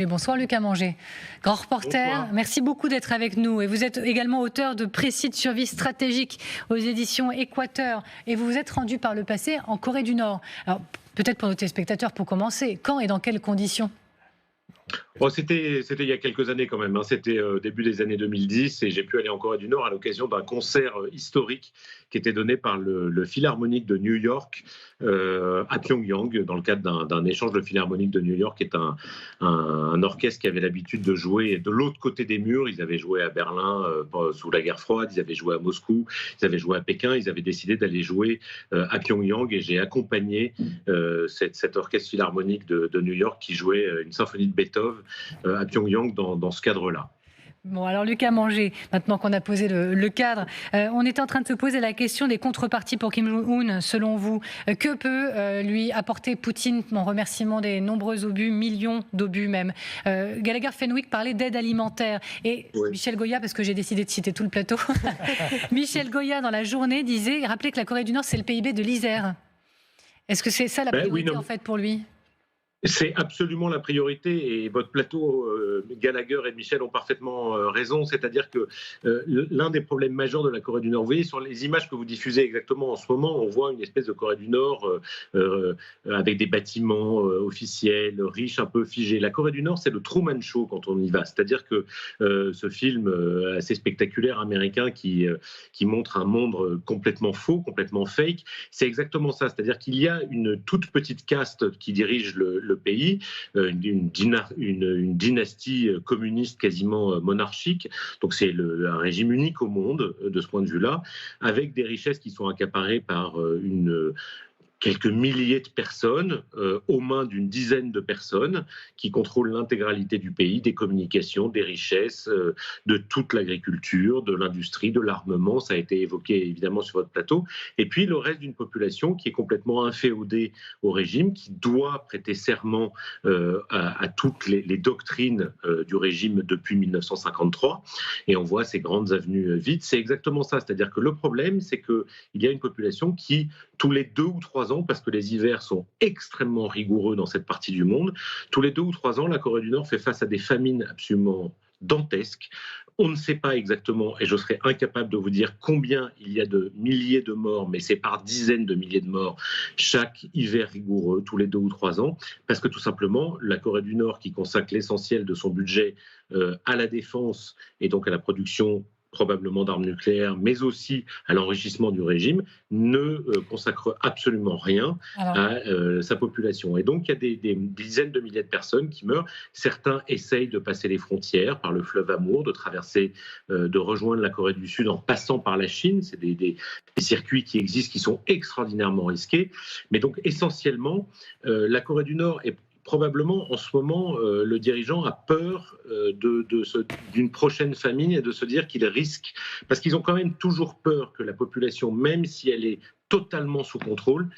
Et bonsoir Lucas Manger, grand reporter, Bonsoir. merci beaucoup d'être avec nous. Et vous êtes également auteur de Précis de survie stratégique aux éditions Équateur. Et vous vous êtes rendu par le passé en Corée du Nord. Alors peut-être pour nos téléspectateurs pour commencer, quand et dans quelles conditions? Bon, c'était il y a quelques années quand même, hein. C'était début des années 2010 et j'ai pu aller en Corée du Nord à l'occasion d'un concert historique qui était donné par le Philharmonique de New York à Pyongyang dans le cadre d'un échange. De Philharmonique de New York qui est un orchestre qui avait l'habitude de jouer de l'autre côté des murs. Ils avaient joué à Berlin sous la guerre froide, ils avaient joué à Moscou, ils avaient joué à Pékin, ils avaient décidé d'aller jouer à Pyongyang et j'ai accompagné cet orchestre philharmonique de New York qui jouait une symphonie de Beethoven à Pyongyang dans ce cadre-là. Bon, alors Lucas Manger, maintenant qu'on a posé le cadre, on était en train de se poser la question des contreparties pour Kim Jong-un, selon vous. Que peut lui apporter Poutine en remerciement des nombreux obus, millions d'obus même? Gallagher Fenwick parlait d'aide alimentaire. Et Oui. Michel Goya, parce que j'ai décidé de citer tout le plateau, Michel Goya, dans la journée, rappelait que la Corée du Nord, c'est le PIB de l'Isère. Est-ce que c'est ça la Oui, priorité non, en fait pour lui? c'est absolument la priorité et votre plateau, Gallagher et Michel ont parfaitement raison, c'est-à-dire que l'un des problèmes majeurs de la Corée du Nord, vous voyez sur les images que vous diffusez exactement en ce moment, on voit une espèce de Corée du Nord avec des bâtiments officiels, riches, un peu figés. La Corée du Nord, c'est le Truman Show quand on y va, c'est-à-dire que ce film assez spectaculaire américain qui montre un monde complètement faux, complètement fake, c'est exactement ça, c'est-à-dire qu'il y a une toute petite caste qui dirige le pays, une dynastie communiste quasiment monarchique. Donc c'est un régime unique au monde de ce point de vue-là, avec des richesses qui sont accaparées par quelques milliers de personnes aux mains d'une dizaine de personnes qui contrôlent l'intégralité du pays, des communications, des richesses, de toute l'agriculture, de l'industrie, de l'armement. Ça a été évoqué évidemment sur votre plateau. Et puis le reste d'une population qui est complètement inféodée au régime, qui doit prêter serment à toutes les doctrines du régime depuis 1953. Et on voit ces grandes avenues vides. C'est exactement ça. C'est-à-dire que le problème, c'est qu'il y a une population qui, tous les 2 ou 3 ans, parce que les hivers sont extrêmement rigoureux dans cette partie du monde, tous les 2 ou 3 ans, la Corée du Nord fait face à des famines absolument dantesques. On ne sait pas exactement, et je serais incapable de vous dire combien il y a de milliers de morts, mais c'est par dizaines de milliers de morts chaque hiver rigoureux, tous les 2 ou 3 ans, parce que tout simplement, la Corée du Nord, qui consacre l'essentiel de son budget à la défense et donc à la production probablement d'armes nucléaires, mais aussi à l'enrichissement du régime, ne consacre absolument rien Alors, à sa population. Et donc, il y a des dizaines de milliers de personnes qui meurent. Certains essayent de passer les frontières par le fleuve Amour, de traverser, de rejoindre la Corée du Sud en passant par la Chine. C'est des circuits qui existent, qui sont extraordinairement risqués. Mais donc, essentiellement, la Corée du Nord est probablement en ce moment, le dirigeant a peur d'une prochaine famine et de se dire qu'il risque, parce qu'ils ont quand même toujours peur que la population, même si elle est totalement sous contrôle,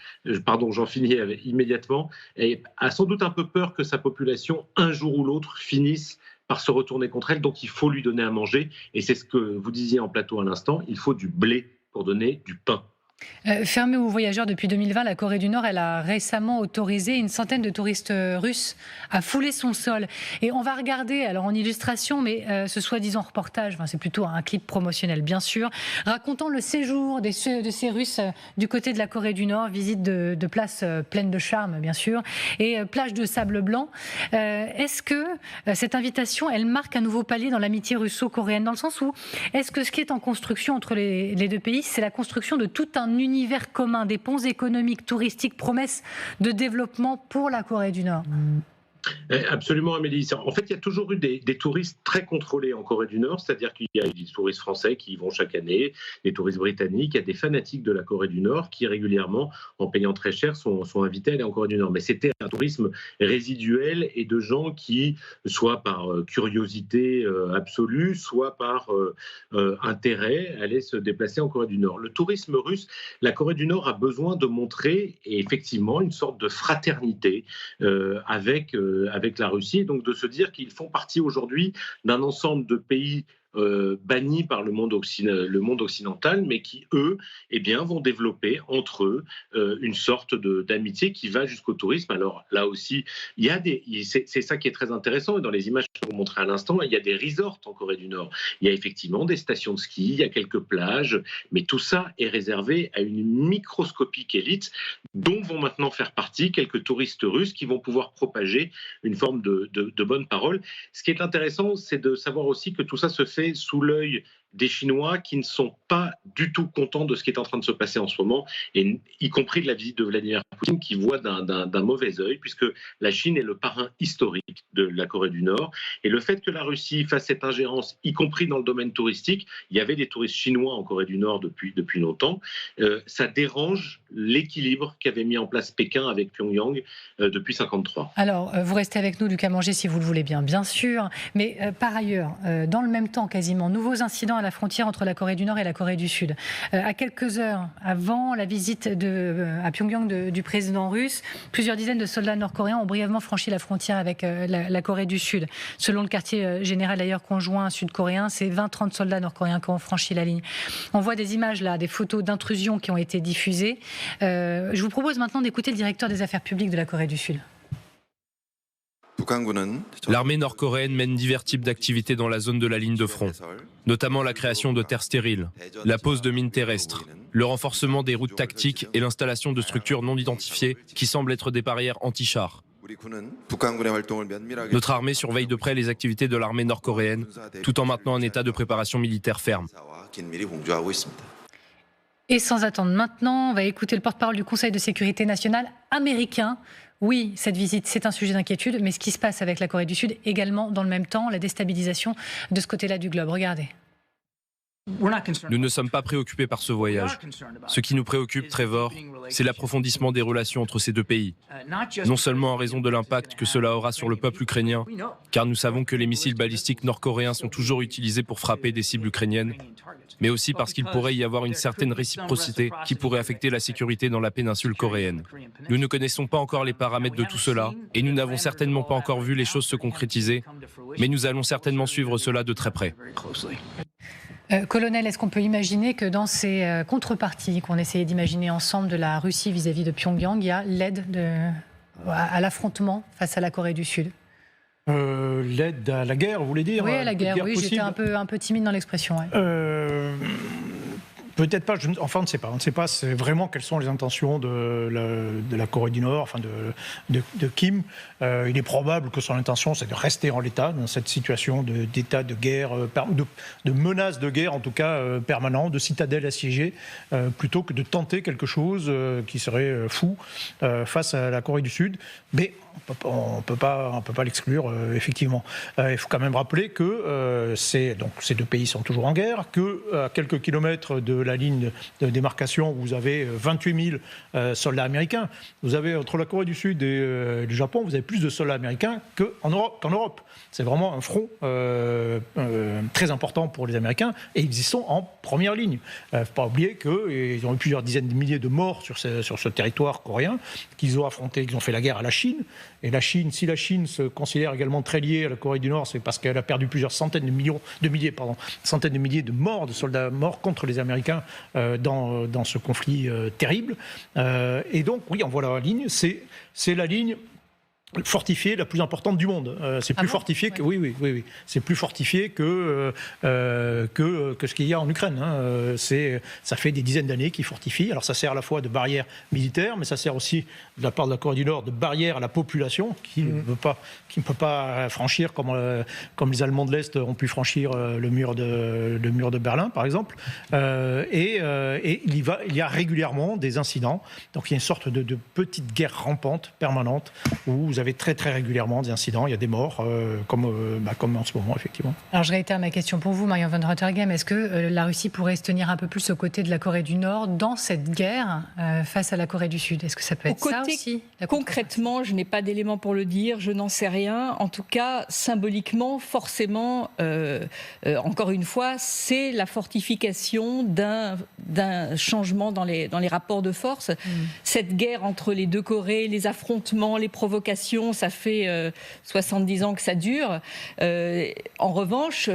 pardon, j'en finis immédiatement, et a sans doute un peu peur que sa population, un jour ou l'autre, finisse par se retourner contre elle. Donc il faut lui donner à manger, et c'est ce que vous disiez en plateau à l'instant, il faut du blé pour donner du pain. fermée aux voyageurs depuis 2020, la Corée du Nord, elle a récemment autorisé une centaine de touristes russes à fouler son sol. Et on va regarder, alors en illustration, mais ce soi-disant reportage, enfin, c'est plutôt un clip promotionnel bien sûr, racontant le séjour de ces Russes du côté de la Corée du Nord, visite de places pleines de charme bien sûr, et plage de sable blanc. Est-ce que cette invitation, elle marque un nouveau palier dans l'amitié russo-coréenne, dans le sens où, est-ce que ce qui est en construction entre les deux pays, c'est la construction de tout un univers commun, des ponts économiques, touristiques, promesses de développement pour la Corée du Nord? Absolument, Amélie. En fait, il y a toujours eu des touristes très contrôlés en Corée du Nord, c'est-à-dire qu'il y a des touristes français qui y vont chaque année, des touristes britanniques, il y a des fanatiques de la Corée du Nord qui régulièrement, en payant très cher, sont invités à aller en Corée du Nord. Mais c'était un tourisme résiduel et de gens qui, soit par curiosité absolue, soit par intérêt, allaient se déplacer en Corée du Nord. Le tourisme russe, la Corée du Nord a besoin de montrer effectivement une sorte de fraternité avec la Russie, et donc de se dire qu'ils font partie aujourd'hui d'un ensemble de pays bannis par le monde occidental, mais qui, eux, vont développer entre eux une sorte d'amitié qui va jusqu'au tourisme. Alors là aussi, c'est ça qui est très intéressant, et dans les images que je vous montrais à l'instant, il y a des resorts en Corée du Nord. Il y a effectivement des stations de ski, il y a quelques plages, mais tout ça est réservé à une microscopique élite dont vont maintenant faire partie quelques touristes russes qui vont pouvoir propager une forme de bonne parole. Ce qui est intéressant, c'est de savoir aussi que tout ça se fait sous l'œil des Chinois qui ne sont pas du tout contents de ce qui est en train de se passer en ce moment, et y compris de la visite de Vladimir Poutine, qui voit d'un mauvais œil, puisque la Chine est le parrain historique de la Corée du Nord. Et le fait que la Russie fasse cette ingérence, y compris dans le domaine touristique, il y avait des touristes chinois en Corée du Nord depuis longtemps, ça dérange l'équilibre qu'avait mis en place Pékin avec Pyongyang depuis 1953. Alors, vous restez avec nous, Lucas Manger, si vous le voulez bien sûr. Mais par ailleurs, dans le même temps quasiment, nouveaux incidents à la frontière entre la Corée du Nord et la Corée du Sud. À quelques heures avant la visite à Pyongyang du président russe, plusieurs dizaines de soldats nord-coréens ont brièvement franchi la frontière avec la Corée du Sud. Selon le quartier général d'ailleurs conjoint sud-coréen, c'est 20-30 soldats nord-coréens qui ont franchi la ligne. On voit des images là, des photos d'intrusion qui ont été diffusées. Je vous propose maintenant d'écouter le directeur des affaires publiques de la Corée du Sud. L'armée nord-coréenne mène divers types d'activités dans la zone de la ligne de front, notamment la création de terres stériles, la pose de mines terrestres, le renforcement des routes tactiques et l'installation de structures non identifiées qui semblent être des barrières anti-chars. Notre armée surveille de près les activités de l'armée nord-coréenne, tout en maintenant un état de préparation militaire ferme. Et sans attendre maintenant, on va écouter le porte-parole du Conseil de sécurité nationale américain. Oui, cette visite, c'est un sujet d'inquiétude, mais ce qui se passe avec la Corée du Sud, également dans le même temps, la déstabilisation de ce côté-là du globe. Regardez. Nous ne sommes pas préoccupés par ce voyage. Ce qui nous préoccupe, Trevor, c'est l'approfondissement des relations entre ces deux pays. Non seulement en raison de l'impact que cela aura sur le peuple ukrainien, car nous savons que les missiles balistiques nord-coréens sont toujours utilisés pour frapper des cibles ukrainiennes, mais aussi parce qu'il pourrait y avoir une certaine réciprocité qui pourrait affecter la sécurité dans la péninsule coréenne. Nous ne connaissons pas encore les paramètres de tout cela, et nous n'avons certainement pas encore vu les choses se concrétiser, mais nous allons certainement suivre cela de très près. Colonel, est-ce qu'on peut imaginer que dans ces contreparties qu'on essayait d'imaginer ensemble de la Russie vis-à-vis de Pyongyang, il y a l'aide à l'affrontement face à la Corée du Sud ? L'aide à la guerre, vous voulez dire ? Oui, à la guerre, oui, j'étais un peu timide dans l'expression. Ouais. Peut-être pas, on ne sait pas. On ne sait pas vraiment quelles sont les intentions de la Corée du Nord, enfin de Kim. Il est probable que son intention, c'est de rester en l'état, dans cette situation d'état de guerre, de menace de guerre, en tout cas permanent, de citadelle assiégée, plutôt que de tenter quelque chose qui serait fou face à la Corée du Sud. Mais on ne peut pas l'exclure, effectivement. Il faut quand même rappeler que ces deux pays sont toujours en guerre, qu'à quelques kilomètres de la ligne de démarcation, vous avez 28 000 soldats américains. Vous avez, entre la Corée du Sud et le Japon, vous avez plus de soldats américains qu'en Europe. C'est vraiment un front très important pour les Américains, et ils y sont en première ligne. Il ne faut pas oublier qu'ils ont eu plusieurs dizaines de milliers de morts sur ce territoire coréen, qu'ils ont affronté, qu'ils ont fait la guerre à la Chine. Et la Chine, si la Chine se considère également très liée à la Corée du Nord, c'est parce qu'elle a perdu plusieurs centaines de milliers de morts, de soldats morts contre les Américains dans ce conflit terrible. Et donc, oui, on voit la ligne, c'est la ligne fortifiée la plus importante du monde. C'est plus fortifié que oui. C'est plus fortifié que ce qu'il y a en Ukraine. Ça fait des dizaines d'années qu'ils fortifient. Alors ça sert à la fois de barrière militaire, mais ça sert aussi de la part de la Corée du Nord de barrière à la population qui ne peut pas franchir comme les Allemands de l'Est ont pu franchir le mur de Berlin, par exemple. Et il y a régulièrement des incidents. Donc il y a une sorte de petite guerre rampante permanente où vous avez très très régulièrement des incidents, il y a des morts, comme en ce moment, effectivement. Alors je réitère ma question pour vous, Marion van Rottergem. Est-ce que la Russie pourrait se tenir un peu plus aux côtés de la Corée du Nord dans cette guerre face à la Corée du Sud ? Est-ce que ça peut être ça aussi ? Concrètement, je n'ai pas d'éléments pour le dire, je n'en sais rien. En tout cas, symboliquement, forcément, encore une fois, c'est la fortification d'un changement dans les rapports de force. Cette guerre entre les deux Corées, les affrontements, les provocations, situation, ça fait 70 ans que ça dure. En revanche,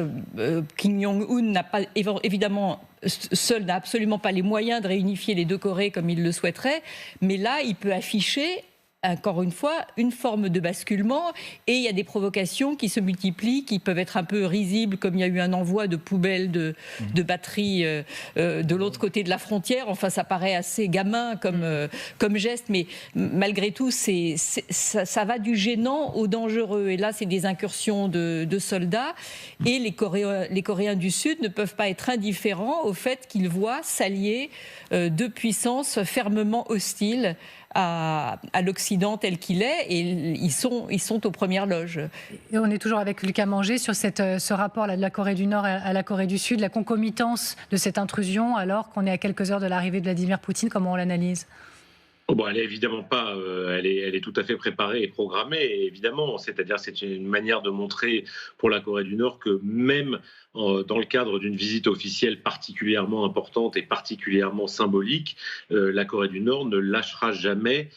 Kim Jong-un n'a pas, évidemment, seul n'a absolument pas les moyens de réunifier les deux Corées comme il le souhaiterait, mais là, il peut afficher, encore une fois, une forme de basculement, et il y a des provocations qui se multiplient, qui peuvent être un peu risibles, comme il y a eu un envoi de poubelles de batteries de l'autre côté de la frontière. Enfin, ça paraît assez gamin comme geste, mais malgré tout, ça va du gênant au dangereux. Et là, c'est des incursions de soldats, et les Coréens du Sud ne peuvent pas être indifférents au fait qu'ils voient s'allier deux puissances fermement hostiles à l'Occident tel qu'il est, et ils sont aux premières loges. Et on est toujours avec Lucas Manger sur ce rapport là, de la Corée du Nord à la Corée du Sud, la concomitance de cette intrusion alors qu'on est à quelques heures de l'arrivée de Vladimir Poutine. Comment on l'analyse ? Elle n'est évidemment pas, elle est tout à fait préparée et programmée, évidemment. C'est-à-dire, c'est une manière de montrer pour la Corée du Nord que même dans le cadre d'une visite officielle particulièrement importante et particulièrement symbolique, la Corée du Nord ne lâchera jamais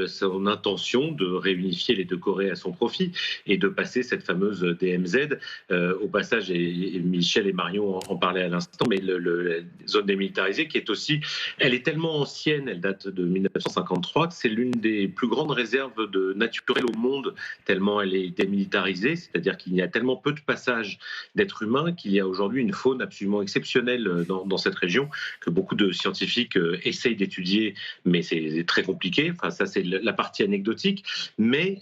son intention de réunifier les deux Corées à son profit et de passer cette fameuse DMZ. Au passage, et Michel et Marion en parlaient à l'instant, mais la zone démilitarisée qui est aussi, elle est tellement ancienne, elle date de 1953, que c'est l'une des plus grandes réserves naturelles au monde, tellement elle est démilitarisée, c'est-à-dire qu'il y a tellement peu de passages d'êtres humains qu'il y a aujourd'hui une faune absolument exceptionnelle dans cette région que beaucoup de scientifiques essayent d'étudier, mais c'est très compliqué. Enfin, ça, c'est la partie anecdotique, mais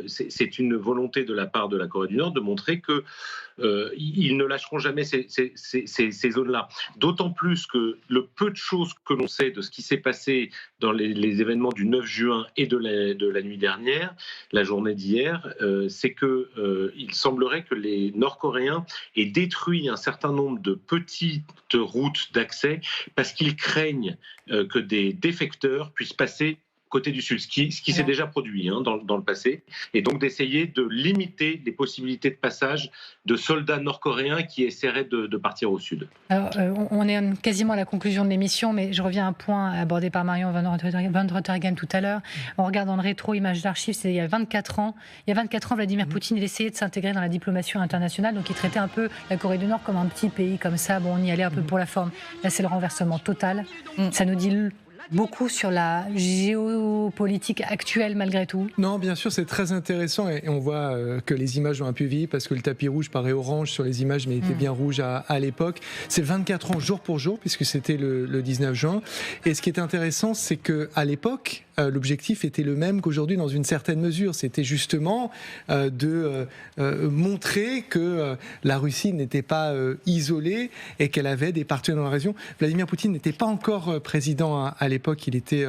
c'est une volonté de la part de la Corée du Nord de montrer que ils ne lâcheront jamais ces zones-là. D'autant plus que le peu de choses que l'on sait de ce qui s'est passé dans les événements du 9 juin et de la nuit dernière, la journée d'hier, c'est qu'il semblerait que les Nord-Coréens aient détruit un certain nombre de petites routes d'accès parce qu'ils craignent que des défecteurs puissent passer côté du Sud, ce qui s'est déjà produit dans le passé, et donc d'essayer de limiter les possibilités de passage de soldats nord-coréens qui essaieraient de partir au Sud. Alors, on est quasiment à la conclusion de l'émission, mais je reviens à un point abordé par Marion Van Rotterdam tout à l'heure. On regarde dans le rétro, image d'archives, c'est il y a 24 ans. Il y a 24 ans, Vladimir Poutine, il essayait de s'intégrer dans la diplomatie internationale, donc il traitait un peu la Corée du Nord comme un petit pays, comme ça, on y allait un peu pour la forme. Là, c'est le renversement total. Ça nous dit beaucoup sur la géopolitique actuelle malgré tout. Non, bien sûr, c'est très intéressant et on voit que les images ont un peu vieilli parce que le tapis rouge paraît orange sur les images mais était bien rouge à l'époque. C'est 24 ans jour pour jour puisque c'était le 19 juin. Et ce qui est intéressant, c'est qu'à l'époque, l'objectif était le même qu'aujourd'hui dans une certaine mesure. C'était justement de montrer que la Russie n'était pas isolée et qu'elle avait des partenaires dans la région. Vladimir Poutine n'était pas encore président à l'époque, il était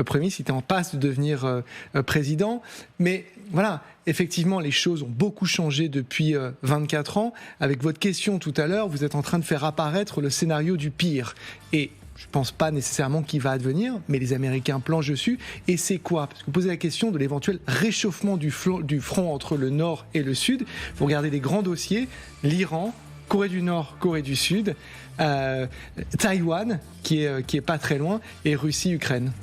Premier ministre, il était en passe de devenir président. Mais voilà, effectivement, les choses ont beaucoup changé depuis 24 ans. Avec votre question tout à l'heure, vous êtes en train de faire apparaître le scénario du pire. Et je ne pense pas nécessairement qu'il va advenir, mais les Américains planchent dessus. Et c'est quoi ? Parce que vous posez la question de l'éventuel réchauffement du front entre le Nord et le Sud. Vous regardez les grands dossiers, l'Iran, Corée du Nord, Corée du Sud, Taïwan, qui est pas très loin, et Russie, Ukraine.